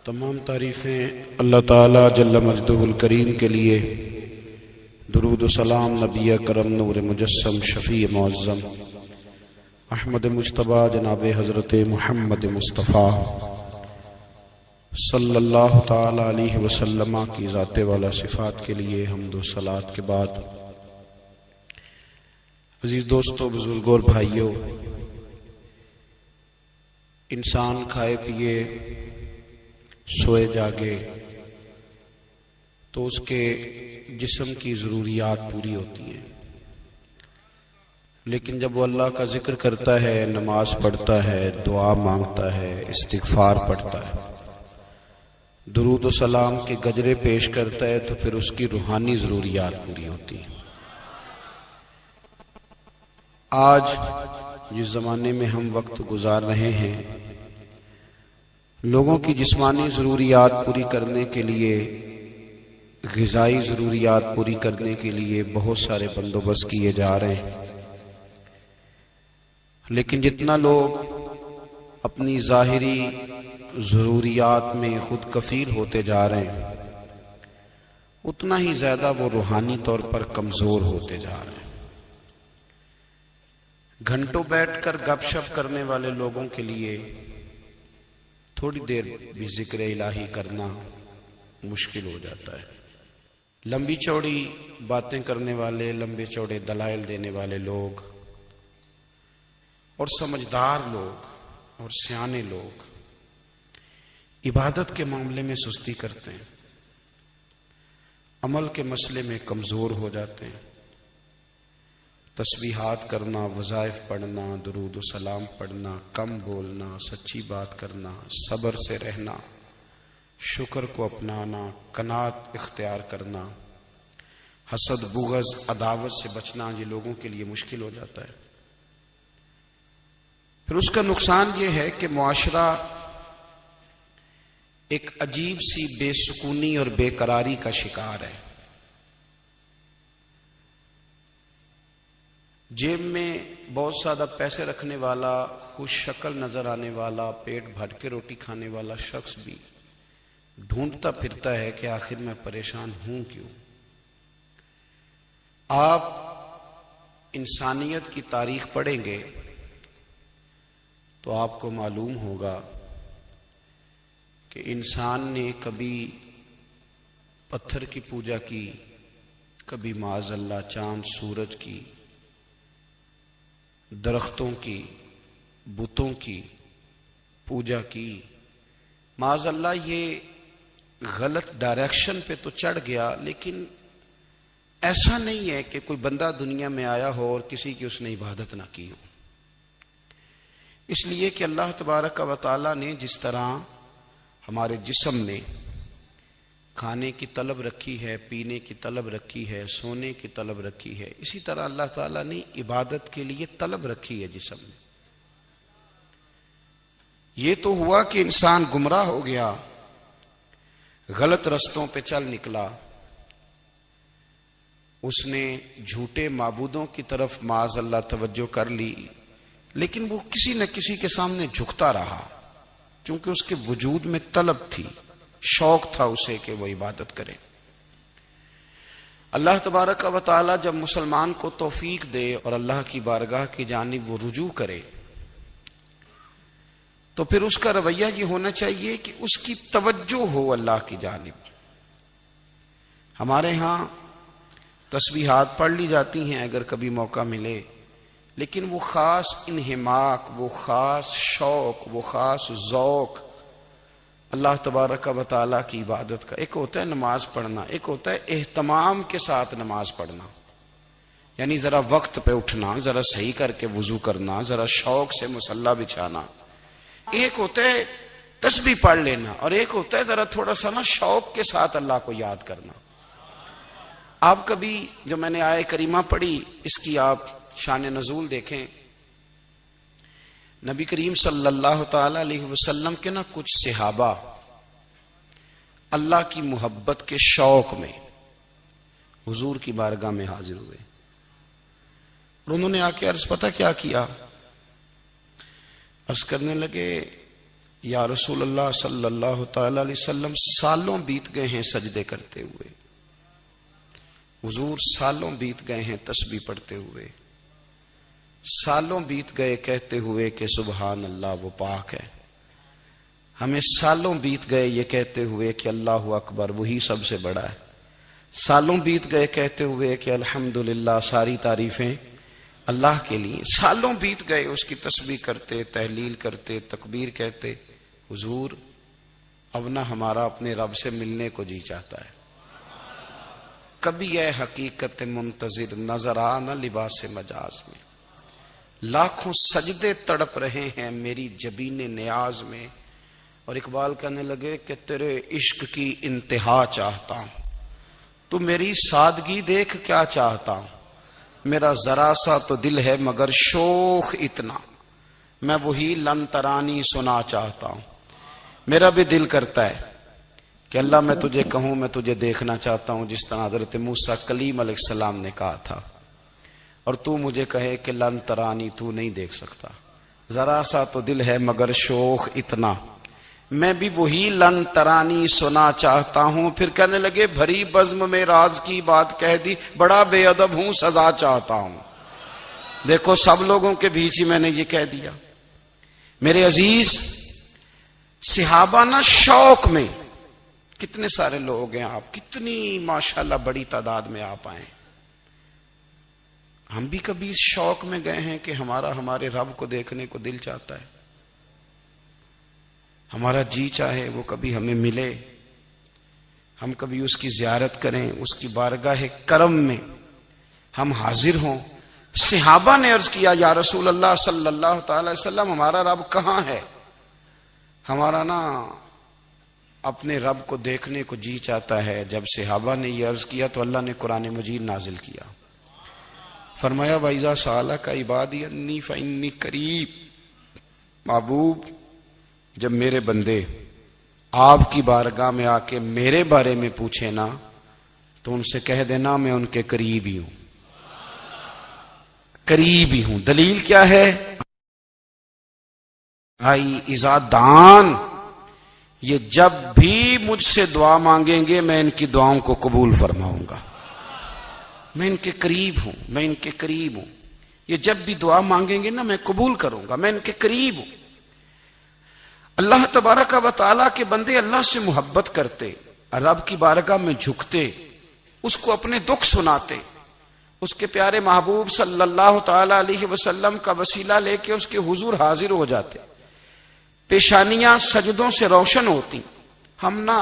تمام تعریفیں اللہ تعالیٰ جل مجدہ الکریم کے لیے، درود و سلام نبی کرم نور مجسم شفیع معظم احمد مجتبیٰ جناب حضرت محمد مصطفیٰ صلی اللہ تعالیٰ علیہ وسلم کی ذات والا صفات کے لیے حمد و صلات کے بعد، عزیز دوستو، بزرگوں اور بھائیوں، انسان کھائے پیے سوئے جاگے تو اس کے جسم کی ضروریات پوری ہوتی ہیں، لیکن جب وہ اللہ کا ذکر کرتا ہے، نماز پڑھتا ہے، دعا مانگتا ہے، استغفار پڑھتا ہے، درود و سلام کے گجرے پیش کرتا ہے، تو پھر اس کی روحانی ضروریات پوری ہوتی ہیں۔ آج جس زمانے میں ہم وقت گزار رہے ہیں، لوگوں کی جسمانی ضروریات پوری کرنے کے لیے، غذائی ضروریات پوری کرنے کے لیے بہت سارے بندوبست کیے جا رہے ہیں، لیکن جتنا لوگ اپنی ظاہری ضروریات میں خود کفیل ہوتے جا رہے ہیں، اتنا ہی زیادہ وہ روحانی طور پر کمزور ہوتے جا رہے ہیں۔ گھنٹوں بیٹھ کر گپ شپ کرنے والے لوگوں کے لیے تھوڑی دیر بھی ذکر الہی کرنا مشکل ہو جاتا ہے۔ لمبی چوڑی باتیں کرنے والے، لمبے چوڑے دلائل دینے والے لوگ اور سمجھدار لوگ اور سیانے لوگ عبادت کے معاملے میں سستی کرتے ہیں، عمل کے مسئلے میں کمزور ہو جاتے ہیں۔ تسبیحات کرنا، وظائف پڑھنا، درود و سلام پڑھنا، کم بولنا، سچی بات کرنا، صبر سے رہنا، شکر کو اپنانا، قناعت اختیار کرنا، حسد، بغض، عداوت سے بچنا، یہ لوگوں کے لیے مشکل ہو جاتا ہے۔ پھر اس کا نقصان یہ ہے کہ معاشرہ ایک عجیب سی بے سکونی اور بے قراری کا شکار ہے۔ جیب میں بہت زیادہ پیسے رکھنے والا، خوش شکل نظر آنے والا، پیٹ بھر کے روٹی کھانے والا شخص بھی ڈھونڈتا پھرتا ہے کہ آخر میں پریشان ہوں کیوں۔ آپ انسانیت کی تاریخ پڑھیں گے تو آپ کو معلوم ہوگا کہ انسان نے کبھی پتھر کی پوجا کی، کبھی معاذ اللہ چاند سورج کی، درختوں کی، بتوں کی پوجا کی۔ معاذ اللہ یہ غلط ڈائریکشن پہ تو چڑھ گیا، لیکن ایسا نہیں ہے کہ کوئی بندہ دنیا میں آیا ہو اور کسی کی اس نے عبادت نہ کی ہو۔ اس لیے کہ اللہ تبارک و تعالیٰ نے جس طرح ہمارے جسم میں کھانے کی طلب رکھی ہے، پینے کی طلب رکھی ہے، سونے کی طلب رکھی ہے، اسی طرح اللہ تعالیٰ نے عبادت کے لیے طلب رکھی ہے جسم میں۔ یہ تو ہوا کہ انسان گمراہ ہو گیا، غلط رستوں پہ چل نکلا، اس نے جھوٹے معبودوں کی طرف معاذ اللہ توجہ کر لی، لیکن وہ کسی نہ کسی کے سامنے جھکتا رہا، کیونکہ اس کے وجود میں طلب تھی، شوق تھا اسے کہ وہ عبادت کرے۔ اللہ تبارک و تعالی جب مسلمان کو توفیق دے اور اللہ کی بارگاہ کی جانب وہ رجوع کرے، تو پھر اس کا رویہ یہ ہونا چاہیے کہ اس کی توجہ ہو اللہ کی جانب۔ ہمارے ہاں تسبیحات پڑھ لی جاتی ہیں اگر کبھی موقع ملے، لیکن وہ خاص انہماک، وہ خاص شوق، وہ خاص ذوق اللہ تبارک و تعالیٰ کی عبادت کا، ایک ہوتا ہے نماز پڑھنا، ایک ہوتا ہے اہتمام کے ساتھ نماز پڑھنا، یعنی ذرا وقت پہ اٹھنا، ذرا صحیح کر کے وضو کرنا، ذرا شوق سے مصلی بچھانا۔ ایک ہوتا ہے تسبیح پڑھ لینا، اور ایک ہوتا ہے ذرا تھوڑا سا نا شوق کے ساتھ اللہ کو یاد کرنا۔ آپ کبھی جو میں نے آیت کریمہ پڑھی، اس کی آپ شان نزول دیکھیں۔ نبی کریم صلی اللہ تعالی علیہ وسلم کے نا کچھ صحابہ اللہ کی محبت کے شوق میں حضور کی بارگاہ میں حاضر ہوئے، اور انہوں نے آ کے عرض پتہ کیا کیا؟ عرض کرنے لگے یا رسول اللہ صلی اللہ تعالی علیہ وسلم سالوں بیت گئے ہیں سجدے کرتے ہوئے، حضور سالوں بیت گئے ہیں تسبیح پڑھتے ہوئے، سالوں بیت گئے کہتے ہوئے کہ سبحان اللہ وہ پاک ہے، ہمیں سالوں بیت گئے یہ کہتے ہوئے کہ اللہ اکبر وہی سب سے بڑا ہے، سالوں بیت گئے کہتے ہوئے کہ الحمدللہ ساری تعریفیں اللہ کے لیے، سالوں بیت گئے اس کی تسبیح کرتے، تحلیل کرتے، تکبیر کہتے۔ حضور اب نہ ہمارا اپنے رب سے ملنے کو جی چاہتا ہے، کبھی اے حقیقت منتظر نظر آ نہ لباس مجاز میں، لاکھوں سجدے تڑپ رہے ہیں میری جبین نیاز میں۔ اور اقبال کہنے لگے کہ تیرے عشق کی انتہا چاہتا ہوں، تو میری سادگی دیکھ کیا چاہتا ہوں، میرا ذرا سا تو دل ہے مگر شوق اتنا، میں وہی لن ترانی سنا چاہتا ہوں۔ میرا بھی دل کرتا ہے کہ اللہ میں تجھے کہوں میں تجھے دیکھنا چاہتا ہوں، جس طرح حضرت موسیٰ کلیم علیہ السلام نے کہا تھا، اور تو مجھے کہے کہ لن ترانی تو نہیں دیکھ سکتا، ذرا سا تو دل ہے مگر شوق اتنا، میں بھی وہی لن ترانی سنا چاہتا ہوں۔ پھر کہنے لگے بھری بزم میں راز کی بات کہہ دی، بڑا بے ادب ہوں سزا چاہتا ہوں۔ دیکھو سب لوگوں کے بیچ ہی میں نے یہ کہہ دیا۔ میرے عزیز صحابہ نا شوق میں، کتنے سارے لوگ ہیں آپ، کتنی ماشاءاللہ بڑی تعداد میں آپ آئے، ہم بھی کبھی اس شوق میں گئے ہیں کہ ہمارے رب کو دیکھنے کو دل چاہتا ہے، ہمارا جی چاہے وہ کبھی ہمیں ملے، ہم کبھی اس کی زیارت کریں، اس کی بارگاہ کرم میں ہم حاضر ہوں۔ صحابہ نے عرض کیا یا رسول اللہ صلی اللہ تعالی وسلم ہمارا رب کہاں ہے؟ ہمارا نا اپنے رب کو دیکھنے کو جی چاہتا ہے۔ جب صحابہ نے یہ عرض کیا تو اللہ نے قرآن مجید نازل کیا، فرمایا وَإِذَا سَأَلَكَ عِبَادِي أَنِّي فَإِنِّي قَرِيبٌ، محبوب جب میرے بندے آپ کی بارگاہ میں آ کے میرے بارے میں پوچھے نا تو ان سے کہہ دینا میں ان کے قریب ہی ہوں، قریب ہی ہوں۔ دلیل کیا ہے؟ آئی اذا دان، یہ جب بھی مجھ سے دعا مانگیں گے میں ان کی دعاؤں کو قبول فرماؤں گا، میں ان کے قریب ہوں، میں ان کے قریب ہوں، یہ جب بھی دعا مانگیں گے نا میں قبول کروں گا، میں ان کے قریب ہوں۔ اللہ تبارک و تعالیٰ کے بندے اللہ سے محبت کرتے، رب کی بارگاہ میں جھکتے، اس کو اپنے دکھ سناتے، اس کے پیارے محبوب صلی اللہ تعالی علیہ وسلم کا وسیلہ لے کے اس کے حضور حاضر ہو جاتے، پیشانیاں سجدوں سے روشن ہوتی۔ ہم نا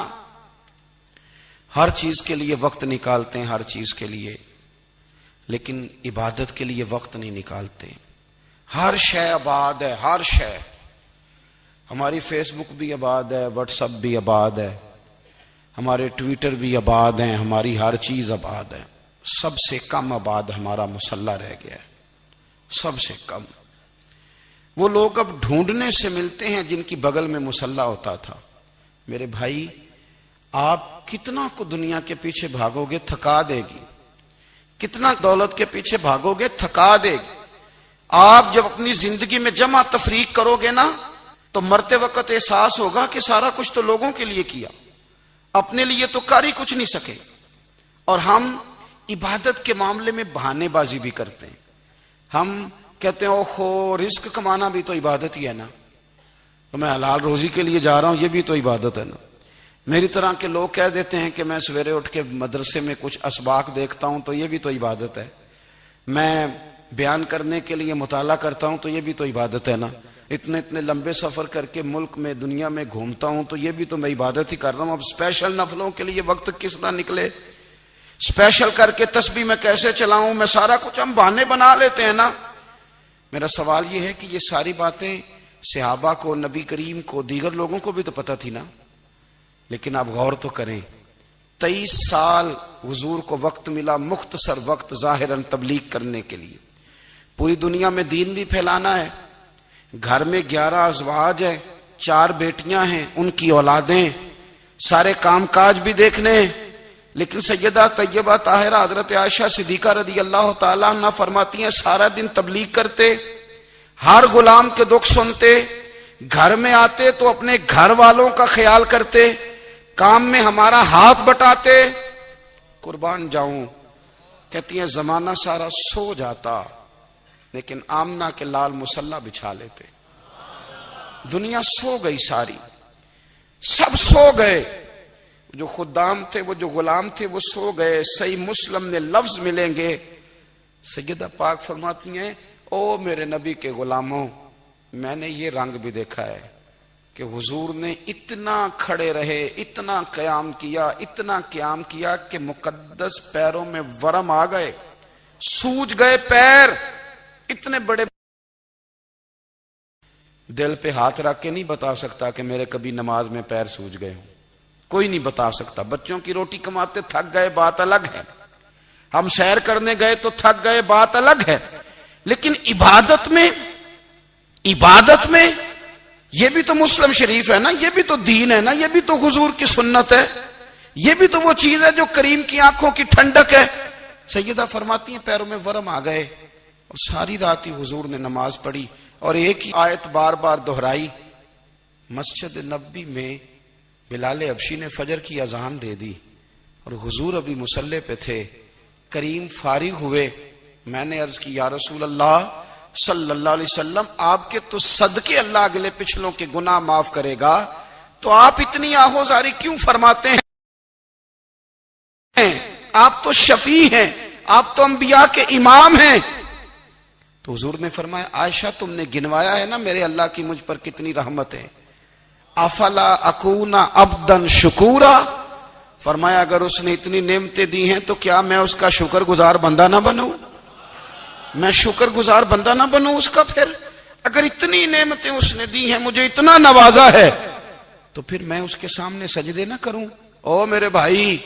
ہر چیز کے لیے وقت نکالتے ہیں، ہر چیز کے لیے، لیکن عبادت کے لیے وقت نہیں نکالتے۔ ہر شے آباد ہے، ہر شے، ہماری فیس بک بھی آباد ہے، واٹس ایپ بھی آباد ہے، ہمارے ٹویٹر بھی آباد ہیں، ہماری ہر چیز آباد ہے، سب سے کم آباد ہمارا مصلی رہ گیا ہے، سب سے کم۔ وہ لوگ اب ڈھونڈنے سے ملتے ہیں جن کی بغل میں مصلی ہوتا تھا۔ میرے بھائی آپ کتنا کو دنیا کے پیچھے بھاگو گے تھکا دے گی، کتنا دولت کے پیچھے بھاگو گے تھکا دے گی۔ آپ جب اپنی زندگی میں جمع تفریق کرو گے نا تو مرتے وقت احساس ہوگا کہ سارا کچھ تو لوگوں کے لیے کیا، اپنے لیے تو کر ہی کچھ نہیں سکے۔ اور ہم عبادت کے معاملے میں بہانے بازی بھی کرتے ہیں، ہم کہتے ہیں اوہو رزق کمانا بھی تو عبادت ہی ہے نا، تو میں حلال روزی کے لیے جا رہا ہوں یہ بھی تو عبادت ہے نا۔ میری طرح کے لوگ کہہ دیتے ہیں کہ میں سویرے اٹھ کے مدرسے میں کچھ اسباق دیکھتا ہوں تو یہ بھی تو عبادت ہے، میں بیان کرنے کے لیے مطالعہ کرتا ہوں تو یہ بھی تو عبادت ہے نا، اتنے لمبے سفر کر کے ملک میں دنیا میں گھومتا ہوں تو یہ بھی تو میں عبادت ہی کر رہا ہوں۔ اب اسپیشل نفلوں کے لیے وقت کس طرح نکلے، اسپیشل کر کے تسبیح میں کیسے چلاؤں، میں سارا کچھ ہم بہانے بنا لیتے ہیں نا۔ میرا سوال یہ ہے کہ یہ ساری باتیں صحابہ کو، نبی کریم کو، دیگر لوگوں کو بھی تو پتہ تھی نا، لیکن آپ غور تو کریں 23 سال حضور کو وقت ملا، مختصر وقت ظاہراً تبلیغ کرنے کے لیے، پوری دنیا میں دین بھی پھیلانا ہے۔ گھر میں 11 ازواج ہیں، 4 بیٹیاں ہیں، ان کی اولادیں، سارے کام کاج بھی دیکھنے ہیں، لیکن سیدہ طیبہ طاہرہ حضرت عائشہ صدیقہ رضی اللہ تعالیٰ عنہ فرماتی ہیں سارا دن تبلیغ کرتے، ہر غلام کے دکھ سنتے، گھر میں آتے تو اپنے گھر والوں کا خیال کرتے، کام میں ہمارا ہاتھ بٹاتے۔ قربان جاؤں، کہتی ہیں زمانہ سارا سو جاتا لیکن آمنہ کے لال مصلی بچھا لیتے۔ دنیا سو گئی، ساری سب سو گئے، جو خدام تھے، وہ جو غلام تھے، وہ سو گئے۔ صحیح مسلم میں لفظ ملیں گے، سیدہ پاک فرماتی ہیں او میرے نبی کے غلاموں، میں نے یہ رنگ بھی دیکھا ہے کہ حضور نے اتنا کھڑے رہے، اتنا قیام کیا، اتنا قیام کیا کہ مقدس پیروں میں ورم آ گئے، سوج گئے پیر، اتنے بڑے۔ دل پہ ہاتھ رکھ کے نہیں بتا سکتا کہ میرے کبھی نماز میں پیر سوج گئے ہوں، کوئی نہیں بتا سکتا۔ بچوں کی روٹی کماتے تھک گئے، بات الگ ہے، ہم سیر کرنے گئے تو تھک گئے، بات الگ ہے، لیکن عبادت میں یہ بھی تو مسلم شریف ہے نا، یہ بھی تو دین ہے نا، یہ بھی تو حضور کی سنت ہے، یہ بھی تو وہ چیز ہے جو کریم کی آنکھوں کی ٹھنڈک ہے۔ سیدہ فرماتی ہیں پیروں میں ورم آ گئے، اور ساری رات ہی حضور نے نماز پڑھی اور ایک ہی آیت بار بار دہرائی۔ مسجد نبوی میں بلال حبشی نے فجر کی اذان دے دی اور حضور ابھی مصلی پہ تھے، کریم فارغ ہوئے۔ میں نے عرض کی یا رسول اللہ صلی اللہ علیہ وسلم، آپ کے تو صدقے اللہ اگلے پچھلوں کے گناہ معاف کرے گا، تو آپ اتنی آہوزاری کیوں فرماتے ہیں؟ آپ تو شفیع ہیں، آپ تو انبیاء کے امام ہیں۔ تو حضور نے فرمایا عائشہ تم نے گنوایا ہے نا میرے اللہ کی مجھ پر کتنی رحمت ہے، افلا اکون عبدا شکورا، فرمایا اگر اس نے اتنی نعمتیں دی ہیں تو کیا میں اس کا شکر گزار بندہ نہ بنوں؟ میں شکر گزار بندہ نہ بنوں اس کا؟ پھر اگر اتنی نعمتیں اس نے دی ہیں، مجھے اتنا نوازا ہے، تو پھر میں اس کے سامنے سجدے نہ کروں؟ او میرے بھائی،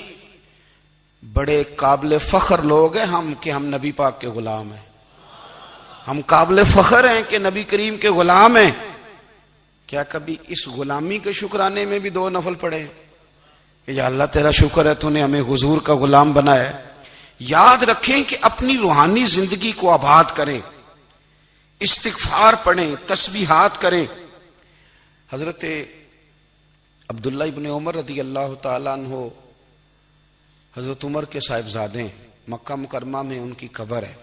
بڑے قابل فخر لوگ ہیں ہم کہ ہم نبی پاک کے غلام ہیں، ہم قابل فخر ہیں کہ نبی کریم کے غلام ہیں۔ کیا کبھی اس غلامی کے شکرانے میں بھی دو نفل پڑھے کہ یا اللہ تیرا شکر ہے تو نے ہمیں حضور کا غلام بنایا ہے؟ یاد رکھیں کہ اپنی روحانی زندگی کو آباد کریں، استغفار پڑھیں، تسبیحات کریں۔ حضرت عبداللہ ابن عمر رضی اللہ تعالیٰ عنہ حضرت عمر کے صاحبزادے، مکہ مکرمہ میں ان کی قبر ہے۔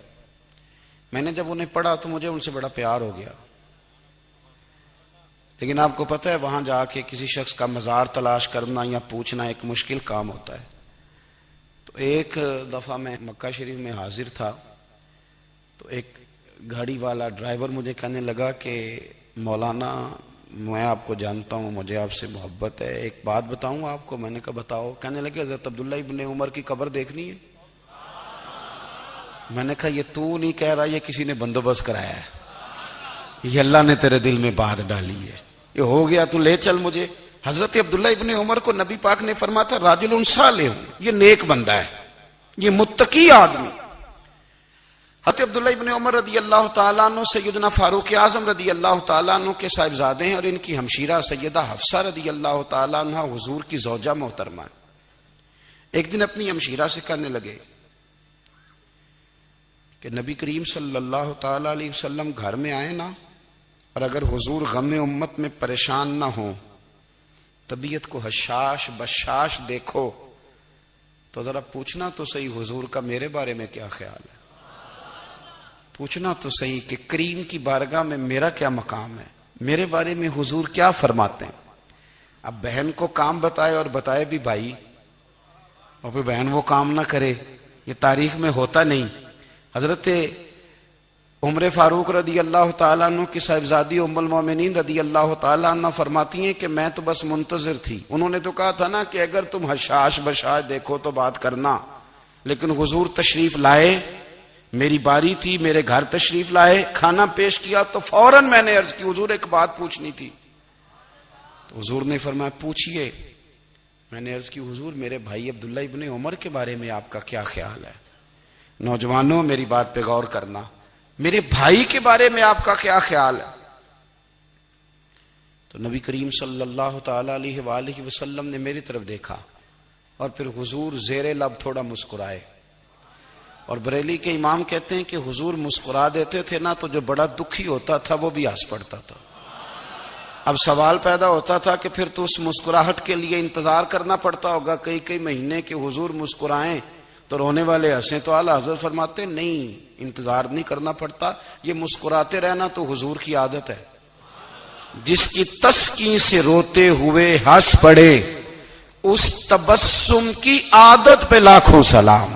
میں نے جب انہیں پڑھا تو مجھے ان سے بڑا پیار ہو گیا، لیکن آپ کو پتہ ہے وہاں جا کے کسی شخص کا مزار تلاش کرنا یا پوچھنا ایک مشکل کام ہوتا ہے۔ تو ایک دفعہ میں مکہ شریف میں حاضر تھا، تو ایک گاڑی والا ڈرائیور مجھے کہنے لگا کہ مولانا میں آپ کو جانتا ہوں، مجھے آپ سے محبت ہے، ایک بات بتاؤں آپ کو؟ میں نے کہا بتاؤ۔ کہنے لگے حضرت عبداللہ ابن عمر کی قبر دیکھنی ہے۔ میں نے کہا یہ تو نہیں کہہ رہا، یہ کسی نے بندوبست کرایا ہے، یہ اللہ نے تیرے دل میں بات ڈالی ہے، یہ ہو گیا تو لے چل مجھے۔ حضرت عبداللہ ابن عمر کو نبی پاک نے فرمایا تھا راجل صالح، یہ نیک بندہ ہے، یہ متقی آدمی۔ حضرت عبداللہ ابن عمر رضی اللہ تعالیٰ عنہ سیدنا فاروق اعظم رضی اللہ تعالیٰ عنہ کے صاحبزادے ہیں، اور ان کی ہمشیرہ سیدہ حفصہ رضی اللہ تعالیٰ عنہ حضور کی زوجہ محترمہ۔ ایک دن اپنی ہمشیرہ سے کہنے لگے کہ نبی کریم صلی اللہ تعالیٰ علیہ وسلم گھر میں آئے نا، اور اگر حضور غم امت میں پریشان نہ ہوں، طبیعت کو حشاش بشاش دیکھو، تو ذرا پوچھنا تو صحیح حضور کا میرے بارے میں کیا خیال ہے، پوچھنا تو صحیح کہ کریم کی بارگاہ میں میرا کیا مقام ہے، میرے بارے میں حضور کیا فرماتے ہیں۔ اب بہن کو کام بتائے اور بتائے بھی بھائی، اور پھر بہن وہ کام نہ کرے، یہ تاریخ میں ہوتا نہیں۔ حضرت عمر فاروق رضی اللہ تعالیٰ عنہ کی صاحبزادی ام المومنین رضی اللہ تعالیٰ عنہ فرماتی ہیں کہ میں تو بس منتظر تھی، انہوں نے تو کہا تھا نا کہ اگر تم حشاش بشاش دیکھو تو بات کرنا، لیکن حضور تشریف لائے، میری باری تھی، میرے گھر تشریف لائے، کھانا پیش کیا تو فوراً میں نے عرض کی حضور ایک بات پوچھنی تھی۔ تو حضور نے فرمایا پوچھئے۔ میں نے عرض کی حضور میرے بھائی عبداللہ ابن عمر کے بارے میں آپ کا کیا خیال ہے؟ نوجوانوں میری بات پہ غور کرنا، میرے بھائی کے بارے میں آپ کا کیا خیال ہے؟ تو نبی کریم صلی اللہ تعالی علیہ وآلہ وسلم نے میری طرف دیکھا، اور پھر حضور زیر لب تھوڑا مسکرائے، اور بریلی کے امام کہتے ہیں کہ حضور مسکرا دیتے تھے نا تو جو بڑا دکھی ہوتا تھا وہ بھی ہنس پڑتا تھا۔ اب سوال پیدا ہوتا تھا کہ پھر تو اس مسکراہٹ کے لیے انتظار کرنا پڑتا ہوگا کئی کئی مہینے کہ حضور مسکرائیں تو رونے والے ہنسیں، تو اعلیٰ حضرت فرماتے نہیں، انتظار نہیں کرنا پڑتا، یہ مسکراتے رہنا تو حضور کی عادت ہے۔ جس کی تسکین سے روتے ہوئے ہنس پڑے اس تبسم کی عادت پہ لاکھوں سلام۔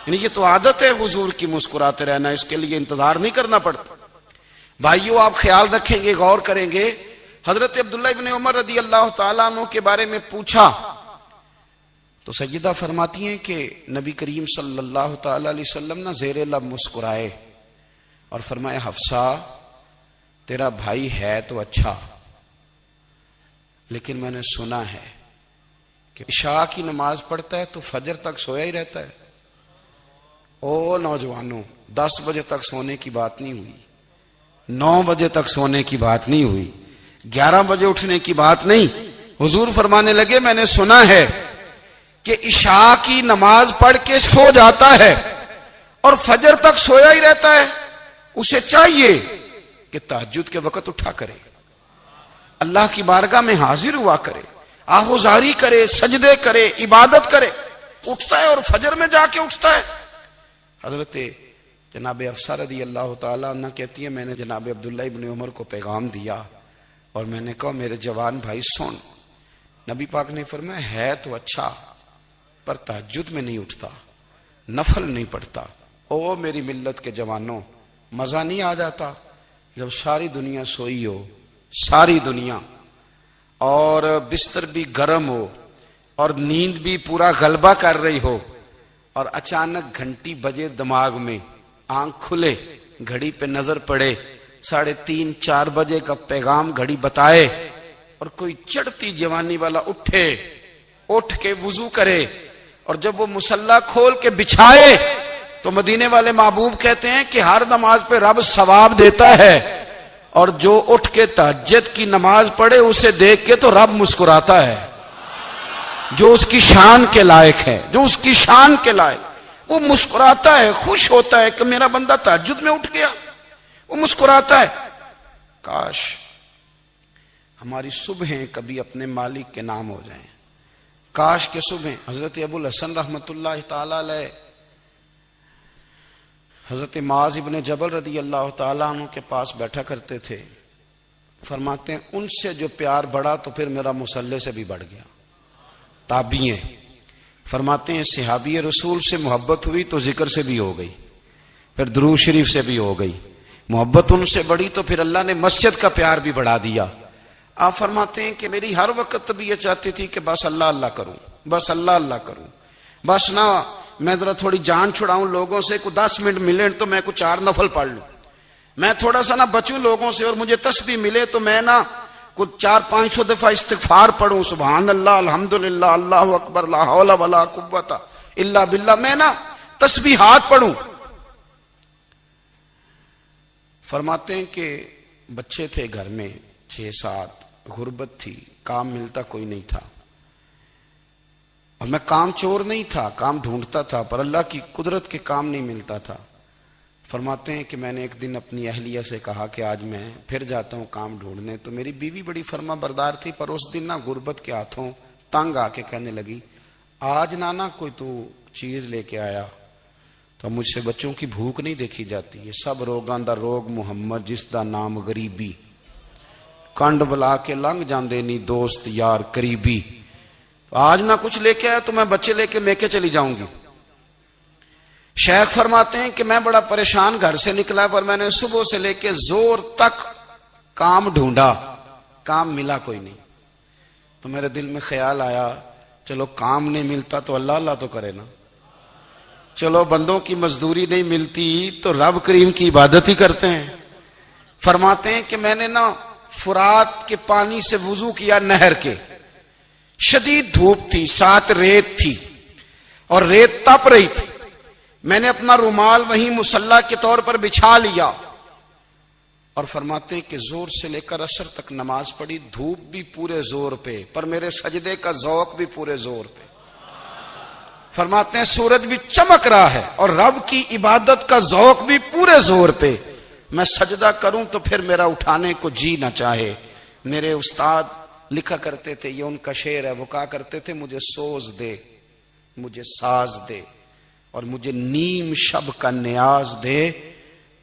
یعنی یہ تو عادت ہے حضور کی مسکراتے رہنا، اس کے لیے انتظار نہیں کرنا پڑتا۔ بھائیو آپ خیال رکھیں گے، غور کریں گے، حضرت عبداللہ ابن عمر رضی اللہ تعالیٰ عنہ کے بارے میں پوچھا تو سیدہ فرماتی ہیں کہ نبی کریم صلی اللہ تعالیٰ علیہ وسلم نہ زیر لب مسکرائے اور فرمایا حفصہ تیرا بھائی ہے تو اچھا، لیکن میں نے سنا ہے کہ عشاء کی نماز پڑھتا ہے تو فجر تک سویا ہی رہتا ہے۔ او نوجوانوں، 10 بجے تک سونے کی بات نہیں ہوئی، 9 بجے تک سونے کی بات نہیں ہوئی، 11 بجے اٹھنے کی بات نہیں۔ حضور فرمانے لگے میں نے سنا ہے کہ عشاء کی نماز پڑھ کے سو جاتا ہے اور فجر تک سویا ہی رہتا ہے، اسے چاہیے کہ تہجد کے وقت اٹھا کرے، اللہ کی بارگاہ میں حاضر ہوا کرے، آہوزاری کرے، سجدے کرے، عبادت کرے، اٹھتا ہے اور فجر میں جا کے اٹھتا ہے۔ حضرت جناب حفصہ رضی اللہ تعالیٰ عنہ کہتی ہے میں نے جناب عبداللہ ابن عمر کو پیغام دیا اور میں نے کہا میرے جوان بھائی سن، نبی پاک نے فرمایا ہے تو اچھا پر تہجد میں نہیں اٹھتا، نفل نہیں پڑھتا۔ او میری ملت کے جوانوں، مزہ نہیں آ جاتا جب ساری دنیا سوئی ہو، ساری دنیا، اور بستر بھی گرم ہو اور نیند بھی پورا غلبہ کر رہی ہو، اور اچانک گھنٹی بجے دماغ میں، آنکھ کھلے، گھڑی پہ نظر پڑے، 3:30 4 بجے کا پیغام گھڑی بتائے، اور کوئی چڑھتی جوانی والا اٹھ کے وضو کرے، اور جب وہ مصلی کھول کے بچھائے تو مدینے والے محبوب کہتے ہیں کہ ہر نماز پہ رب ثواب دیتا ہے، اور جو اٹھ کے تہجد کی نماز پڑھے اسے دیکھ کے تو رب مسکراتا ہے، جو اس کی شان کے لائق ہے، جو اس کی شان کے لائق، وہ مسکراتا ہے، خوش ہوتا ہے کہ میرا بندہ تہجد میں اٹھ گیا، وہ مسکراتا ہے۔ کاش ہماری صبحیں کبھی اپنے مالک کے نام ہو جائیں، کاش کے صبح۔ حضرت ابو الحسن رحمت اللہ تعالی علیہ حضرت معاذ ابن جبل رضی اللہ تعالیٰ عنہ کے پاس بیٹھا کرتے تھے، فرماتے ہیں ان سے جو پیار بڑھا تو پھر میرا مصلی سے بھی بڑھ گیا۔ تابعین فرماتے ہیں صحابی رسول سے محبت ہوئی تو ذکر سے بھی ہو گئی، پھر درود شریف سے بھی ہو گئی، محبت ان سے بڑھی تو پھر اللہ نے مسجد کا پیار بھی بڑھا دیا۔ آپ فرماتے ہیں کہ میری ہر وقت طبیعت چاہتی تھی کہ بس اللہ اللہ کروں، بس اللہ اللہ کروں، بس نہ میں ذرا تھوڑی جان چھڑاؤں لوگوں سے، کوئی 10 منٹ ملے تو میں کوئی 4 نفل پڑھ لوں، میں تھوڑا سا نہ بچوں لوگوں سے، اور مجھے تسبیح ملے تو میں نہ کوئی 400-500 دفعہ استغفار پڑھوں، سبحان اللہ، الحمدللہ، اللہ اکبر، لا حول ولا قوت الا باللہ، میں نہ تسبیحات پڑھوں۔ فرماتے ہیں کہ بچے تھے گھر میں 6-7، غربت تھی، کام ملتا کوئی نہیں تھا، اور میں کام چور نہیں تھا، کام ڈھونڈتا تھا، پر اللہ کی قدرت کے کام نہیں ملتا تھا۔ فرماتے ہیں کہ میں نے ایک دن اپنی اہلیہ سے کہا کہ آج میں پھر جاتا ہوں کام ڈھونڈنے، تو میری بیوی بڑی فرما بردار تھی، پر اس دن نہ غربت کے ہاتھوں تنگ آ کے کہنے لگی آج نانا کوئی تو چیز لے کے آیا، تو مجھ سے بچوں کی بھوک نہیں دیکھی جاتی، یہ سب روگاں دا روگ محمد جس دا نام غریبی، کنڈ بلا کے لنگ جاندے نہیں دوست یار قریبی، آج نہ کچھ لے کے آیا تو میں بچے لے کے میکے چلی جاؤں گی۔ شیخ فرماتے ہیں کہ میں بڑا پریشان گھر سے نکلا، پر میں نے صبح سے لے کے زور تک کام ڈھونڈا، کام ملا کوئی نہیں، تو میرے دل میں خیال آیا چلو کام نہیں ملتا تو اللہ اللہ تو کرے نا، چلو بندوں کی مزدوری نہیں ملتی تو رب کریم کی عبادت ہی کرتے ہیں۔ فرماتے ہیں کہ میں نے نا فرات کے پانی سے وضو کیا، نہر کے، شدید دھوپ تھی، ساتھ ریت تھی اور ریت تپ رہی تھی، میں نے اپنا رومال وہیں مصلی کے طور پر بچھا لیا، اور فرماتے ہیں کہ زور سے لے کر عصر تک نماز پڑھی، دھوپ بھی پورے زور پہ، پر میرے سجدے کا ذوق بھی پورے زور پہ۔ فرماتے ہیں سورج بھی چمک رہا ہے اور رب کی عبادت کا ذوق بھی پورے زور پہ، میں سجدہ کروں تو پھر میرا اٹھانے کو جی نہ چاہے، میرے استاد لکھا کرتے تھے، یہ ان کا شعر ہے، وہ کہا کرتے تھے مجھے سوز دے، مجھے ساز دے، اور مجھے نیم شب کا نیاز دے،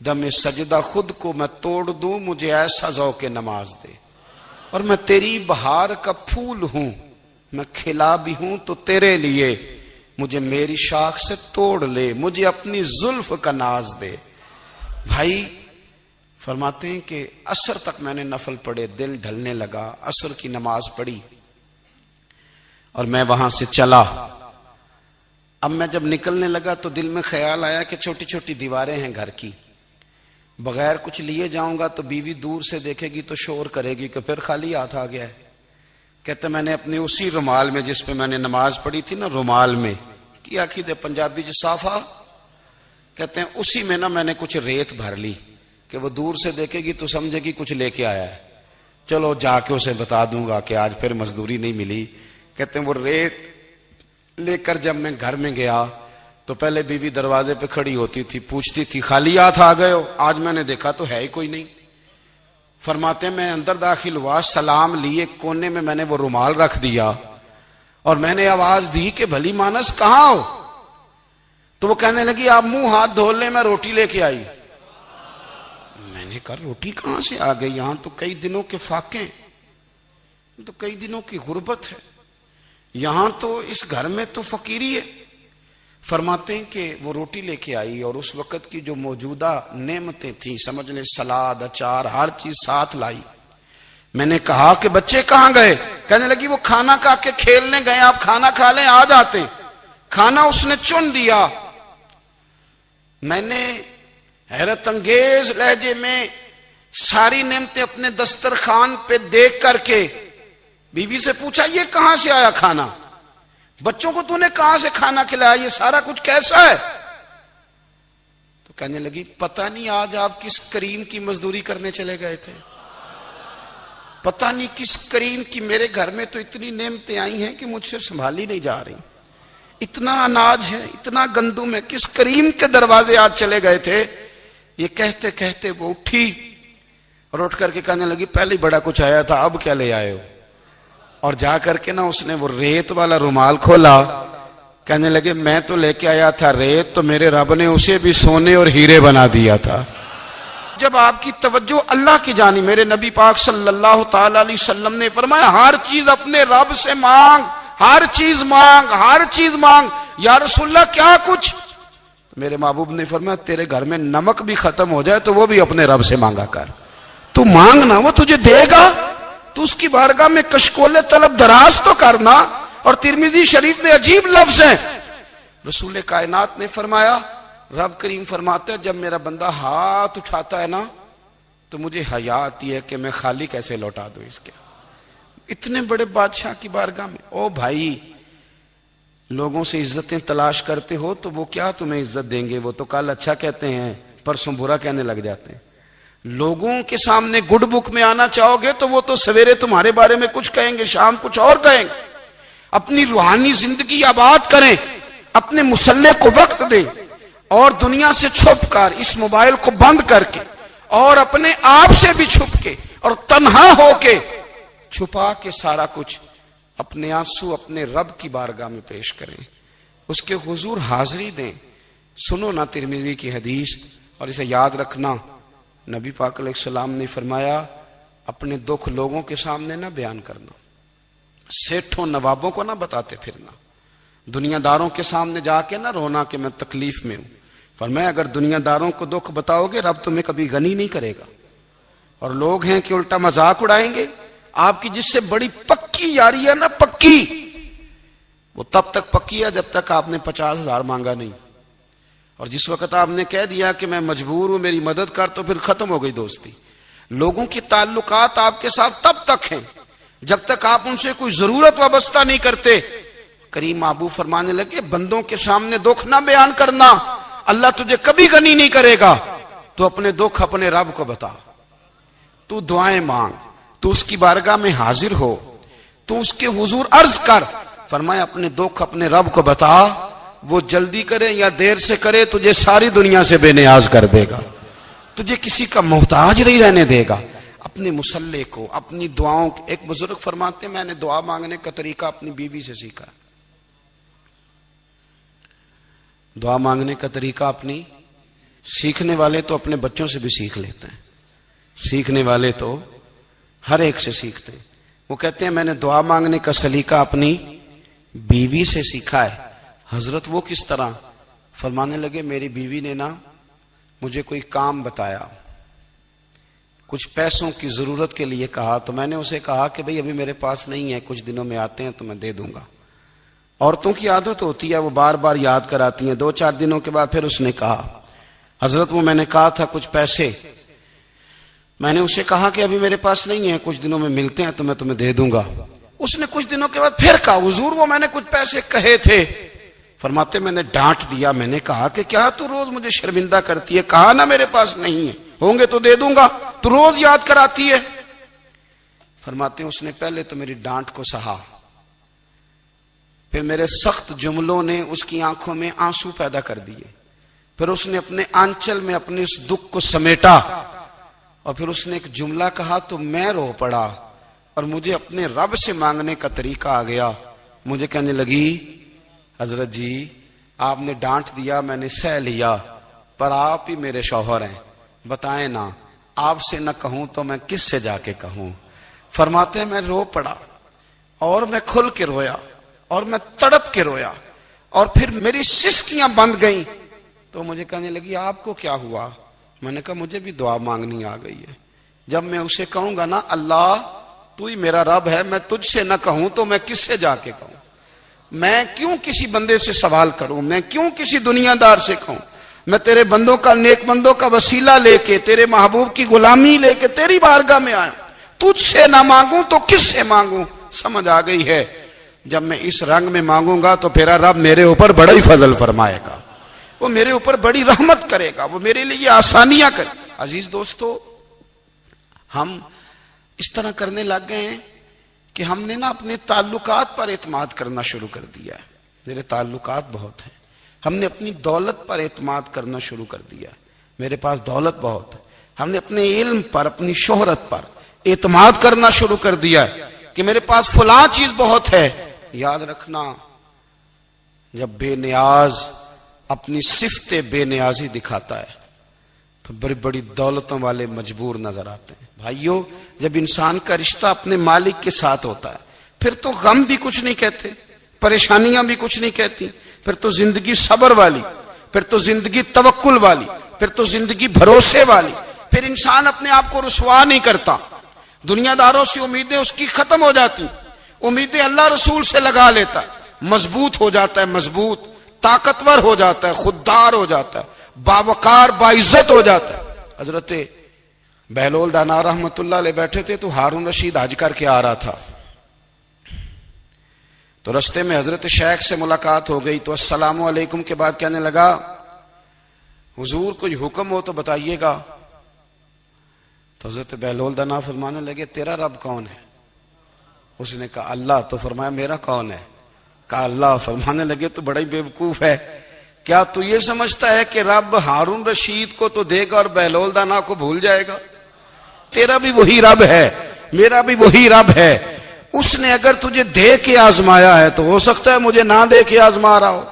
دم سجدہ خود کو میں توڑ دوں، مجھے ایسا ذوق نماز دے۔ اور میں تیری بہار کا پھول ہوں، میں کھلا بھی ہوں تو تیرے لیے، مجھے میری شاخ سے توڑ لے، مجھے اپنی زلف کا ناز دے۔ بھائی فرماتے ہیں کہ عصر تک میں نے نفل پڑھے، دل ڈھلنے لگا، عصر کی نماز پڑھی اور میں وہاں سے چلا۔ اب میں جب نکلنے لگا تو دل میں خیال آیا کہ چھوٹی چھوٹی دیواریں ہیں گھر کی، بغیر کچھ لیے جاؤں گا تو بیوی دور سے دیکھے گی تو شور کرے گی کہ پھر خالی ہاتھ آ گیا ہے۔ کہتے میں نے اپنی اسی رومال میں جس پہ میں نے نماز پڑھی تھی نا، رومال میں کیا عقیدے پنجابی صافہ کہتے ہیں، اسی میں نا میں نے کچھ ریت بھر لی کہ وہ دور سے دیکھے گی تو سمجھے گی کچھ لے کے آیا ہے، چلو جا کے اسے بتا دوں گا کہ آج پھر مزدوری نہیں ملی۔ کہتے ہیں وہ ریت لے کر جب میں گھر میں گیا تو پہلے بیوی دروازے پہ کھڑی ہوتی تھی، پوچھتی تھی خالی ہاتھ آ گئے ہو؟ آج میں نے دیکھا تو ہے ہی کوئی نہیں۔ فرماتے ہیں میں اندر داخل ہوا، سلام لیے، کونے میں نے وہ رومال رکھ دیا اور میں نے آواز دی کہ بھلی مانس کہاں ہو؟ تو وہ کہنے لگی آپ منہ ہاتھ دھو لیں، میں روٹی لے کے آئی۔ میں نے کہا روٹی کہاں سے آ گئی؟ یہاں تو کئی دنوں کے فاقے، تو کئی دنوں کی غربت ہے، یہاں تو اس گھر میں تو فقیری ہے۔ فرماتے ہیں کہ وہ روٹی لے کے آئی اور اس وقت کی جو موجودہ نعمتیں تھیں، سمجھ لیں سلاد، اچار، ہر چیز ساتھ لائی۔ میں نے کہا کہ بچے کہاں گئے؟ کہنے لگی وہ کھانا کھا کے کھیلنے گئے، آپ کھانا کھا لیں آ جاتے۔ کھانا اس نے چن دیا۔ میں نے حیرت انگیز لہجے میں ساری نعمتیں اپنے دسترخوان پہ دیکھ کر کے بیوی سے پوچھا یہ کہاں سے آیا کھانا؟ بچوں کو تو نے کہاں سے کھانا کھلایا؟ یہ سارا کچھ کیسا ہے؟ تو کہنے لگی پتہ نہیں آج آپ کس کریم کی مزدوری کرنے چلے گئے تھے، پتہ نہیں کس کریم کی، میرے گھر میں تو اتنی نعمتیں آئی ہیں کہ مجھ سے سنبھالی نہیں جا رہی، اتنا اناج ہے، اتنا گندم ہے، کس کریم کے دروازے آج چلے گئے تھے؟ یہ کہتے کہتے وہ اٹھی اور اٹھ کر کے کہنے لگی پہلے ہی بڑا کچھ آیا تھا، اب کیا لے آئے ہو؟ اور جا کر کے نا اس نے وہ ریت والا رومال کھولا، کہنے لگے میں تو لے کے آیا تھا ریت، تو میرے رب نے اسے بھی سونے اور ہیرے بنا دیا تھا۔ جب آپ کی توجہ اللہ کی جانب، میرے نبی پاک صلی اللہ تعالی علیہ وسلم نے فرمایا ہر چیز اپنے رب سے مانگ، ہر چیز مانگ، ہر چیز مانگ۔ یا رسول اللہ کیا کچھ؟ میرے محبوب نے فرمایا تیرے گھر میں نمک بھی ختم ہو جائے تو وہ بھی اپنے رب سے مانگا کر، تو مانگنا وہ تجھے دے گا، تو اس کی بارگاہ میں کشکول طلب دراز تو کرنا۔ اور ترمذی شریف میں عجیب لفظ ہیں، رسول کائنات نے فرمایا، رب کریم فرماتا ہے جب میرا بندہ ہاتھ اٹھاتا ہے نا تو مجھے حیا آتی ہے کہ میں خالی کیسے لوٹا دوں اس کے، اتنے بڑے بادشاہ کی بارگاہ میں۔ او بھائی لوگوں سے عزتیں تلاش کرتے ہو تو وہ کیا تمہیں عزت دیں گے؟ وہ تو کل اچھا کہتے ہیں پرسوں برا کہنے لگ جاتے ہیں۔ لوگوں کے سامنے گڈ بک میں آنا چاہو گے تو وہ تو سویرے تمہارے بارے میں کچھ کہیں گے، شام کچھ اور کہیں گے۔ اپنی روحانی زندگی آباد کریں، اپنے مسلح کو وقت دیں اور دنیا سے چھپ کر اس موبائل کو بند کر کے اور اپنے آپ سے بھی چھپ کے اور تنہا ہو کے چھپا کے سارا کچھ اپنے آنسو اپنے رب کی بارگاہ میں پیش کریں، اس کے حضور حاضری دیں۔ سنو نا ترمذی کی حدیث اور اسے یاد رکھنا، نبی پاک علیہ السلام نے فرمایا اپنے دکھ لوگوں کے سامنے نہ بیان کرنا، سیٹھوں نوابوں کو نہ بتاتے پھرنا، دنیا داروں کے سامنے جا کے نہ رونا کہ میں تکلیف میں ہوں۔ فرمایا اگر دنیا داروں کو دکھ بتاؤ گے رب تمہیں کبھی غنی نہیں کرے گا، اور لوگ ہیں کہ الٹا مذاق اڑائیں گے۔ آپ کی جس سے بڑی پکی یاری ہے نا، پکی، وہ تب تک پکی ہے جب تک آپ نے 50,000 مانگا نہیں، اور جس وقت آپ نے کہہ دیا کہ میں مجبور ہوں میری مدد کر تو پھر ختم ہو گئی دوستی۔ لوگوں کی تعلقات آپ کے ساتھ تب تک ہیں جب تک آپ ان سے کوئی ضرورت وابستہ نہیں کرتے۔ کریم محبوب فرمانے لگے بندوں کے سامنے دکھ نہ بیان کرنا، اللہ تجھے کبھی غنی نہیں کرے گا، تو اپنے دکھ اپنے رب کو بتا، تو دعائیں مانگ، تو اس کی بارگاہ میں حاضر ہو، تو اس کے حضور عرض کر۔ فرمایا اپنے دکھ اپنے رب کو بتا، وہ جلدی کرے یا دیر سے کرے تجھے ساری دنیا سے بے نیاز کر دے گا، تجھے کسی کا محتاج نہیں رہنے دے گا۔ اپنے مسلح کو، اپنی دعاؤں کو. ایک بزرگ فرماتے ہیں میں نے دعا مانگنے کا طریقہ اپنی بیوی سے سیکھا. دعا مانگنے کا طریقہ اپنی، سیکھنے والے تو اپنے بچوں سے بھی سیکھ لیتے ہیں، سیکھنے والے تو ہر ایک سے سیکھتے ہیں. وہ کہتے ہیں میں نے دعا مانگنے کا سلیقہ اپنی بیوی سے سیکھا ہے. حضرت وہ کس طرح؟ فرمانے لگے میری بیوی نے نا مجھے کوئی کام بتایا، کچھ پیسوں کی ضرورت کے لیے کہا، تو میں نے اسے کہا کہ بھئی ابھی میرے پاس نہیں ہے، کچھ دنوں میں آتے ہیں تو میں دے دوں گا. عورتوں کی عادت ہوتی ہے وہ بار بار یاد کراتی ہیں. 2-4 دنوں کے بعد پھر اس نے کہا حضرت وہ میں نے کہا تھا کچھ پیسے، میں نے اسے کہا کہ ابھی میرے پاس نہیں ہے، کچھ دنوں میں ملتے ہیں تو میں تمہیں دے دوں گا. اس نے کچھ دنوں کے بعد پھر کہا حضور وہ میں نے کچھ پیسے کہے تھے. فرماتے میں نے ڈانٹ دیا، میں نے کہا کہ کیا تو روز مجھے شرمندہ کرتی ہے، کہا نا میرے پاس نہیں ہے، ہوں گے تو دے دوں گا، تو روز یاد کراتی ہے. فرماتے ہیں اس نے پہلے تو میری ڈانٹ کو سہا، پھر میرے سخت جملوں نے اس کی آنکھوں میں آنسو پیدا کر دیے، پھر اس نے اپنے آنچل میں اپنے اس دکھ کو سمیٹا، اور پھر اس نے ایک جملہ کہا تو میں رو پڑا، اور مجھے اپنے رب سے مانگنے کا طریقہ آ گیا. مجھے کہنے لگی حضرت جی آپ نے ڈانٹ دیا میں نے سہ لیا، پر آپ ہی میرے شوہر ہیں، بتائیں نا آپ سے نہ کہوں تو میں کس سے جا کے کہوں. فرماتے ہیں میں رو پڑا، اور میں کھل کے رویا، اور میں تڑپ کے رویا، اور پھر میری سسکیاں بند گئیں. تو مجھے کہنے لگی آپ کو کیا ہوا؟ میں نے کہا مجھے بھی دعا مانگنی آ گئی ہے. جب میں اسے کہوں گا نا اللہ تو ہی میرا رب ہے، میں تجھ سے نہ کہوں تو میں کس سے جا کے کہوں؟ میں کیوں کسی بندے سے سوال کروں؟ میں کیوں کسی دنیا دار سے کہوں؟ میں تیرے بندوں کا، نیک بندوں کا وسیلہ لے کے، تیرے محبوب کی غلامی لے کے تیری بارگاہ میں آیا، تجھ سے نہ مانگوں تو کس سے مانگوں؟ سمجھ آ گئی ہے. جب میں اس رنگ میں مانگوں گا تو پھر رب میرے اوپر بڑا ہی فضل فرمائے گا، وہ میرے اوپر بڑی رحمت کرے گا، وہ میرے لیے آسانیاں کرے. عزیز دوستو ہم اس طرح کرنے لگ گئے ہیں کہ ہم نے نا اپنے تعلقات پر اعتماد کرنا شروع کر دیا ہے. میرے تعلقات بہت ہیں. ہم نے اپنی دولت پر اعتماد کرنا شروع کر دیا ہے، میرے پاس دولت بہت ہے. ہم نے اپنے علم پر، اپنی شہرت پر اعتماد کرنا شروع کر دیا ہے کہ میرے پاس فلاں چیز بہت ہے. یاد رکھنا جب بے نیاز اپنی صفت بے نیازی دکھاتا ہے تو بڑی بڑی دولتوں والے مجبور نظر آتے ہیں. بھائیو جب انسان کا رشتہ اپنے مالک کے ساتھ ہوتا ہے پھر تو غم بھی کچھ نہیں کہتے، پریشانیاں بھی کچھ نہیں کہتی، پھر تو زندگی صبر والی، پھر تو زندگی توکل والی، پھر تو زندگی بھروسے والی. پھر انسان اپنے آپ کو رسوا نہیں کرتا، دنیا داروں سے امیدیں اس کی ختم ہو جاتی، امیدیں اللہ رسول سے لگا لیتا ہے، مضبوط ہو جاتا ہے، مضبوط طاقتور ہو جاتا ہے، خوددار ہو جاتا ہے، باوقار باعزت ہو جاتا ہے. حضرت بہلول دانا رحمت اللہ علیہ بیٹھے تھے تو ہارون رشید حج کر کے آ رہا تھا، تو رستے میں حضرت شیخ سے ملاقات ہو گئی تو السلام علیکم کے بعد کہنے لگا حضور کوئی حکم ہو تو بتائیے گا. تو حضرت بہلول دانا فرمانے لگے تیرا رب کون ہے؟ اس نے کہا اللہ. تو فرمایا میرا کون ہے؟ کہا اللہ. فرمانے لگے تو بڑا ہی بیوقوف ہے، کیا تو یہ سمجھتا ہے کہ رب ہارون رشید کو تو دے گا اور بہلول دانا کو بھول جائے گا؟ تیرا بھی وہی رب ہے، میرا بھی وہی رب ہے. اس نے اگر تجھے دے کے آزمایا ہے تو ہو سکتا ہے مجھے نہ دے کے آزما رہا ہو.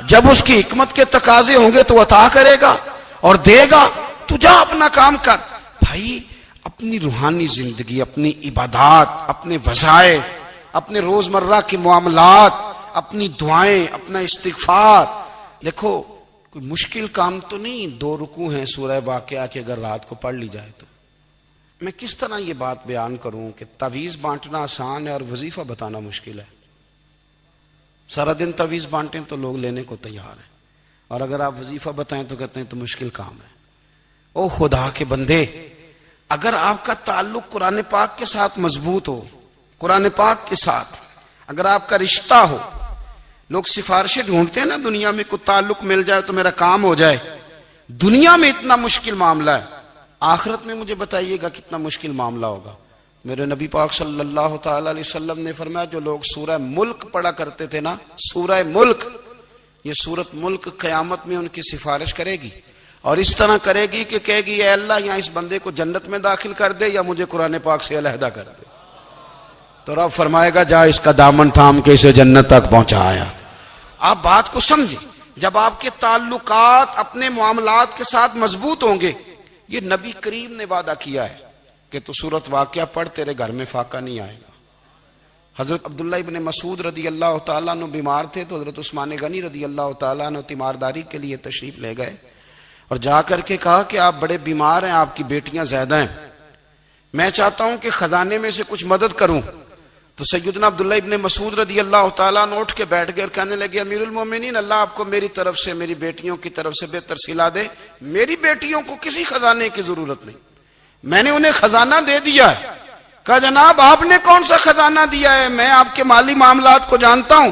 جب اس کی حکمت کے تقاضے ہوں گے تو عطا کرے گا اور دے گا. تو جا اپنا کام کر. بھائی اپنی روحانی زندگی، اپنی عبادات، اپنے وظائف، اپنے روزمرہ کے معاملات، اپنی دعائیں، اپنا استغفار. دیکھو کوئی مشکل کام تو نہیں، 2 رکوع ہیں سورہ واقعہ کے اگر رات کو پڑھ لی جائے تو. میں کس طرح یہ بات بیان کروں کہ تعویذ بانٹنا آسان ہے اور وظیفہ بتانا مشکل ہے. سارا دن تعویذ بانٹیں تو لوگ لینے کو تیار ہیں، اور اگر آپ وظیفہ بتائیں تو کہتے ہیں تو مشکل کام ہے. او خدا کے بندے، اگر آپ کا تعلق قرآن پاک کے ساتھ مضبوط ہو، قرآن پاک کے ساتھ اگر آپ کا رشتہ ہو، لوگ سفارشیں ڈھونڈتے ہیں نا دنیا میں، کوئی تعلق مل جائے تو میرا کام ہو جائے. دنیا میں اتنا مشکل معاملہ ہے، آخرت میں مجھے بتائیے گا کتنا مشکل معاملہ ہوگا. میرے نبی پاک صلی اللہ تعالی علیہ وسلم نے فرمایا جو لوگ سورہ ملک پڑھا کرتے تھے نا، سورہ ملک، یہ سورت ملک قیامت میں ان کی سفارش کرے گی. اور اس طرح کرے گی کہ کہے گی اے اللہ یہاں اس بندے کو جنت میں داخل کر دے یا مجھے قرآن پاک سے علیحدہ کر دے. تو رب فرمائے گا جا اس کا دامن تھام کے اسے جنت تک پہنچایا. آپ بات کو سمجھیں. جب آپ کے تعلقات اپنے معاملات کے ساتھ مضبوط ہوں گے, یہ نبی کریم نے وعدہ کیا ہے کہ تو سورت واقعہ پڑھ تیرے گھر میں فاقہ نہیں آئے گا. حضرت عبداللہ ابن مسعود رضی اللہ تعالیٰ عنہ بیمار تھے تو حضرت عثمان غنی رضی اللہ تعالیٰ عنہ تیمارداری کے لیے تشریف لے گئے اور جا کر کے کہا کہ آپ بڑے بیمار ہیں, آپ کی بیٹیاں زیادہ ہیں, میں چاہتا ہوں کہ خزانے میں سے کچھ مدد کروں. تو سیدنا عبداللہ ابن مسعود رضی اللہ تعالیٰ عنہ اٹھ کے بیٹھ گئے اور کہنے لگے امیر المومنین اللہ آپ کو میری طرف سے میری بیٹیوں کی طرف سے بہتر صلہ دے. میری بیٹیوں کو کسی خزانے کی ضرورت نہیں, میں نے انہیں خزانہ دے دیا ہے. کہا جناب آپ نے کون سا خزانہ دیا ہے, میں آپ کے مالی معاملات کو جانتا ہوں.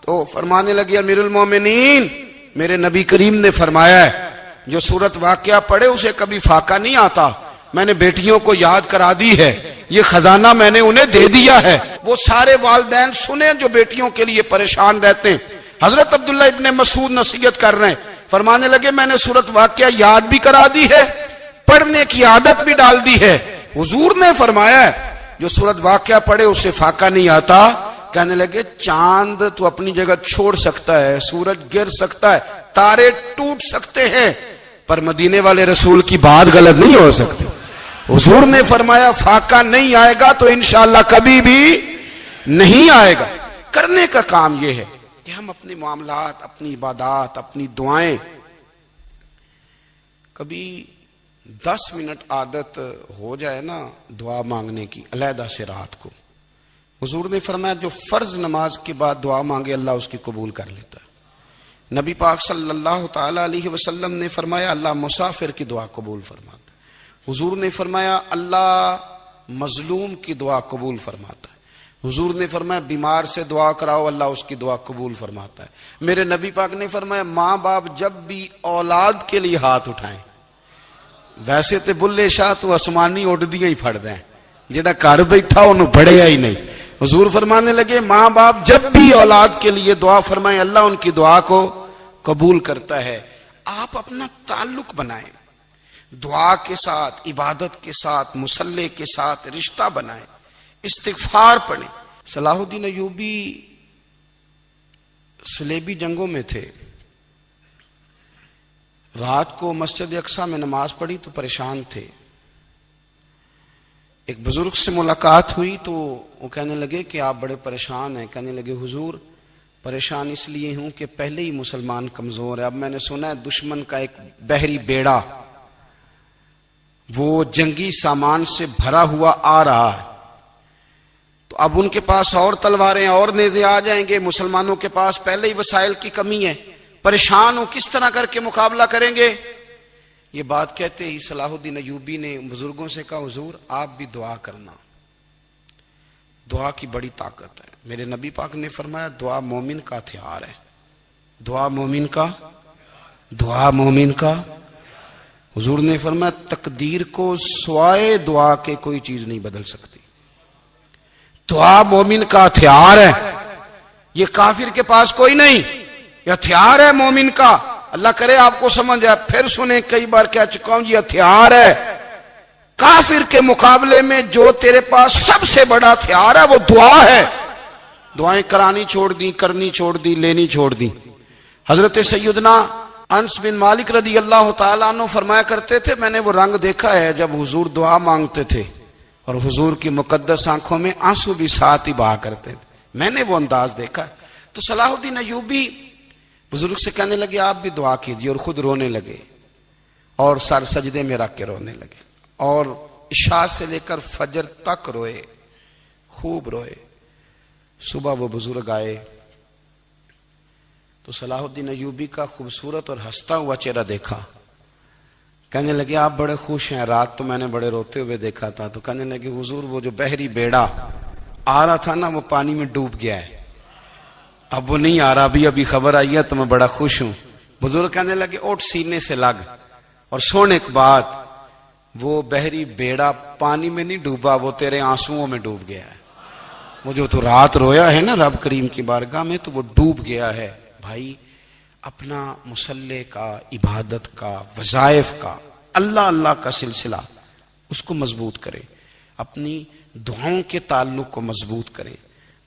تو فرمانے لگے امیر المومنین میرے نبی کریم نے فرمایا ہے جو سورت واقعہ پڑھے اسے کبھی فاقہ نہیں آتا. میں نے بیٹیوں کو یاد کرا دی ہے, یہ خزانہ میں نے انہیں دے دیا ہے. وہ سارے والدین سنیں جو بیٹیوں کے لیے پریشان رہتے ہیں. حضرت عبداللہ ابن مسعود نصیحت کر رہے ہیں, فرمانے لگے میں نے سورت واقعہ یاد بھی کرا دی ہے, پڑھنے کی عادت بھی ڈال دی ہے. حضور نے فرمایا ہے جو سورت واقعہ پڑھے اسے فاقہ نہیں آتا. کہنے لگے چاند تو اپنی جگہ چھوڑ سکتا ہے, سورج گر سکتا ہے, تارے ٹوٹ سکتے ہیں, پر مدینے والے رسول کی بات غلط نہیں ہو سکتی. حضور نے فرمایا فاقہ نہیں آئے گا تو انشاءاللہ کبھی بھی نہیں آئے گا. کرنے کا کام یہ ہے کہ ہم اپنے معاملات, اپنی عبادات, اپنی دعائیں کبھی 10 منٹ عادت ہو جائے نا دعا مانگنے کی علیحدہ سے رات کو. حضور نے فرمایا جو فرض نماز کے بعد دعا مانگے اللہ اس کی قبول کر لیتا ہے. نبی پاک صلی اللہ تعالی علیہ وسلم نے فرمایا اللہ مسافر کی دعا قبول فرماتا ہے. حضور نے فرمایا اللہ مظلوم کی دعا قبول فرماتا ہے. حضور نے فرمایا بیمار سے دعا کراؤ اللہ اس کی دعا قبول فرماتا ہے. میرے نبی پاک نے فرمایا ماں باپ جب بھی اولاد کے لیے ہاتھ اٹھائیں, ویسے تے بلے شاہ تو آسمانی اڈدیاں ہی پھڑ دیں, جڑا گھر بیٹھا انہوں بڑھیا ہی نہیں. حضور فرمانے لگے ماں باپ جب بھی اولاد کے لیے دعا فرمائیں اللہ ان کی دعا کو قبول کرتا ہے. آپ اپنا تعلق بنائیں دعا کے ساتھ, عبادت کے ساتھ, مصلی کے ساتھ رشتہ بنائیں, استغفار پڑھیں. صلاح الدین ایوبی صلیبی جنگوں میں تھے, رات کو مسجد اقصی میں نماز پڑھی تو پریشان تھے. ایک بزرگ سے ملاقات ہوئی تو وہ کہنے لگے کہ آپ بڑے پریشان ہیں. کہنے لگے حضور پریشان اس لیے ہوں کہ پہلے ہی مسلمان کمزور ہے, اب میں نے سنا ہے دشمن کا ایک بحری بیڑا وہ جنگی سامان سے بھرا ہوا آ رہا ہے, تو اب ان کے پاس اور تلواریں اور نیزے آ جائیں گے, مسلمانوں کے پاس پہلے ہی وسائل کی کمی ہے, پریشان ہو کس طرح کر کے مقابلہ کریں گے. یہ بات کہتے ہی صلاح الدین ایوبی نے بزرگوں سے کہا حضور آپ بھی دعا کرنا, دعا کی بڑی طاقت ہے. میرے نبی پاک نے فرمایا دعا مومن کا ہتھیار ہے, دعا مومن کا, دعا مومن کا. حضور نے فرمایا تقدیر کو سوائے دعا کے کوئی چیز نہیں بدل سکتی. دعا مومن کا ہتھیار ہے, یہ کافر کے پاس کوئی نہیں, یہ ہتھیار ہے مومن کا. اللہ کرے آپ کو سمجھ آئے, پھر سنیں کئی بار کہہ چکا ہوں یہ ہتھیار ہے. کافر کے مقابلے میں جو تیرے پاس سب سے بڑا ہتھیار ہے وہ دعا ہے. دعائیں کرانی چھوڑ دی, کرنی چھوڑ دی, لینی چھوڑ دی. حضرت سیدنا انس بن مالک رضی اللہ تعالیٰ عنہ فرمایا کرتے تھے میں نے وہ رنگ دیکھا ہے جب حضور دعا مانگتے تھے اور حضور کی مقدس آنکھوں میں آنسو بھی ساتھ ہی بہا کرتے تھے, میں نے وہ انداز دیکھا. تو صلاح الدین ایوبی بزرگ سے کہنے لگے آپ بھی دعا کیجیے, اور خود رونے لگے اور سر سجدے میں رکھ کے رونے لگے, اور عشاء سے لے کر فجر تک روئے, خوب روئے. صبح وہ بزرگ آئے تو صلاح الدین ایوبی کا خوبصورت اور ہنستا ہوا چہرہ دیکھا. کہنے لگے آپ بڑے خوش ہیں, رات تو میں نے بڑے روتے ہوئے دیکھا تھا. تو کہنے لگے حضور وہ جو بحری بیڑا آ رہا تھا نا وہ پانی میں ڈوب گیا ہے, اب وہ نہیں آ رہا, ابھی خبر آئی ہے تو میں بڑا خوش ہوں. بزرگ کہنے لگے اٹھ سینے سے لگ اور سن ایک بات, وہ بحری بیڑا پانی میں نہیں ڈوبا, وہ تیرے آنسوؤں میں ڈوب گیا ہے. وہ جو تو رات رویا ہے نا رب کریم کی بارگاہ میں تو وہ ڈوب گیا ہے. بھائی اپنا مصلی کا، عبادت کا، وظائف کا، اللہ اللہ کا سلسلہ اس کو مضبوط کرے، اپنی دعاؤں کے تعلق کو مضبوط کرے۔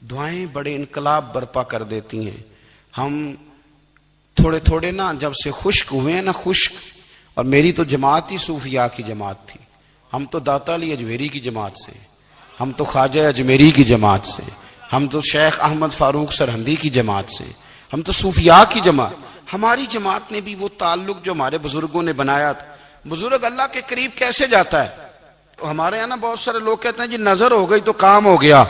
دعائیں بڑے انقلاب برپا کر دیتی ہیں۔ ہم تھوڑے تھوڑے نا جب سے خشک ہوئے ہیں نا، خشک، اور میری تو جماعت ہی صوفیاء کی جماعت تھی، ہم تو داتا علی اجمیری کی جماعت سے، ہم تو خواجہ اجمیری کی جماعت سے، ہم تو شیخ احمد فاروق سرہندی کی جماعت سے، ہم تو صوفیاء کی جماعت۔ ہماری جماعت نے بھی وہ تعلق جو ہمارے بزرگوں نے بنایا تھا۔ بزرگ اللہ کے قریب کیسے جاتا ہے؟ تو ہمارے یہاں نا بہت سارے لوگ کہتے ہیں جی نظر ہو گئی تو کام ہو گیا۔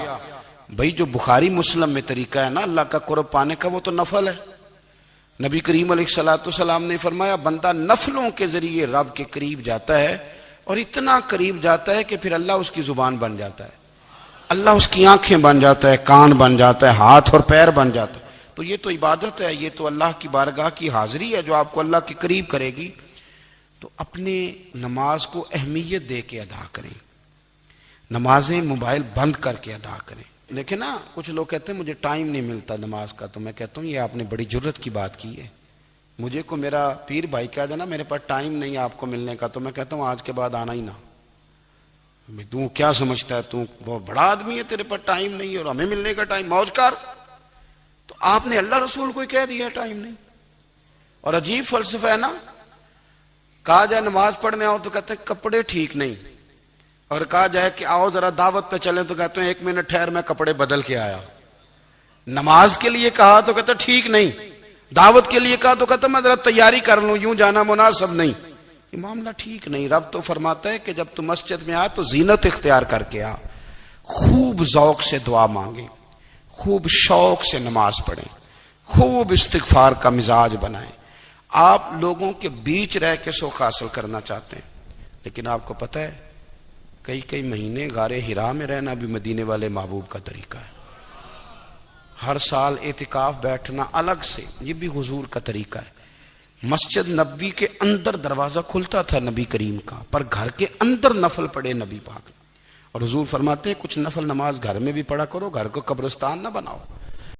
بھائی جو بخاری مسلم میں طریقہ ہے نا اللہ کا قرب پانے کا، وہ تو نفل ہے۔ نبی کریم علیہ الصلوۃ والسلام نے فرمایا بندہ نفلوں کے ذریعے رب کے قریب جاتا ہے، اور اتنا قریب جاتا ہے کہ پھر اللہ اس کی زبان بن جاتا ہے، اللہ اس کی آنکھیں بن جاتا ہے، کان بن جاتا ہے، ہاتھ اور پیر بن جاتا ہے۔ تو یہ تو عبادت ہے، یہ تو اللہ کی بارگاہ کی حاضری ہے جو آپ کو اللہ کے قریب کرے گی۔ تو اپنے نماز کو اہمیت دے کے ادا کریں، نمازیں موبائل بند کر کے ادا کریں۔ لیکن نا کچھ لوگ کہتے ہیں مجھے ٹائم نہیں ملتا نماز کا، تو میں کہتا ہوں یہ آپ نے بڑی جرت کی بات کی ہے۔ مجھے کو میرا پیر بھائی کہہ دینا میرے پاس ٹائم نہیں آپ کو ملنے کا، تو میں کہتا ہوں آج کے بعد آنا ہی نہ۔ تو کیا سمجھتا ہے تو بہت بڑا آدمی ہے، تیرے پاس ٹائم نہیں ہے اور ہمیں ملنے کا ٹائم، موج کر۔ تو آپ نے اللہ رسول کو کہہ دیا ٹائم نہیں۔ اور عجیب فلسفہ ہے نا، کہا جائے نماز پڑھنے آؤ تو کہتے ہیں کپڑے ٹھیک نہیں، اور کہا جائے کہ آؤ ذرا دعوت پہ چلیں تو کہتے ہیں 1 منٹ ٹھہر میں کپڑے بدل کے آیا۔ نماز کے لیے کہا تو کہتے ہیں ٹھیک نہیں، دعوت کے لیے کہا تو کہتے ہیں میں ذرا تیاری کر لوں، یوں جانا مناسب نہیں۔ یہ معاملہ ٹھیک نہیں۔ رب تو فرماتا ہے کہ جب تم مسجد میں آ تو زینت اختیار کر کے آ، خوب ذوق سے دعا مانگیں، خوب شوق سے نماز پڑھیں، خوب استغفار کا مزاج بنائیں۔ آپ لوگوں کے بیچ رہ کے سوکھ حاصل کرنا چاہتے ہیں، لیکن آپ کو پتہ ہے کئی مہینے غار حرا میں رہنا بھی مدینے والے محبوب کا طریقہ ہے۔ ہر سال اعتکاف بیٹھنا الگ سے، یہ بھی حضور کا طریقہ ہے۔ مسجد نبوی کے اندر دروازہ کھلتا تھا نبی کریم کا، پر گھر کے اندر نفل پڑے نبی پاک، اور حضور فرماتے ہیں کچھ نفل نماز گھر میں بھی پڑھا کرو، گھر کو قبرستان نہ بناؤ۔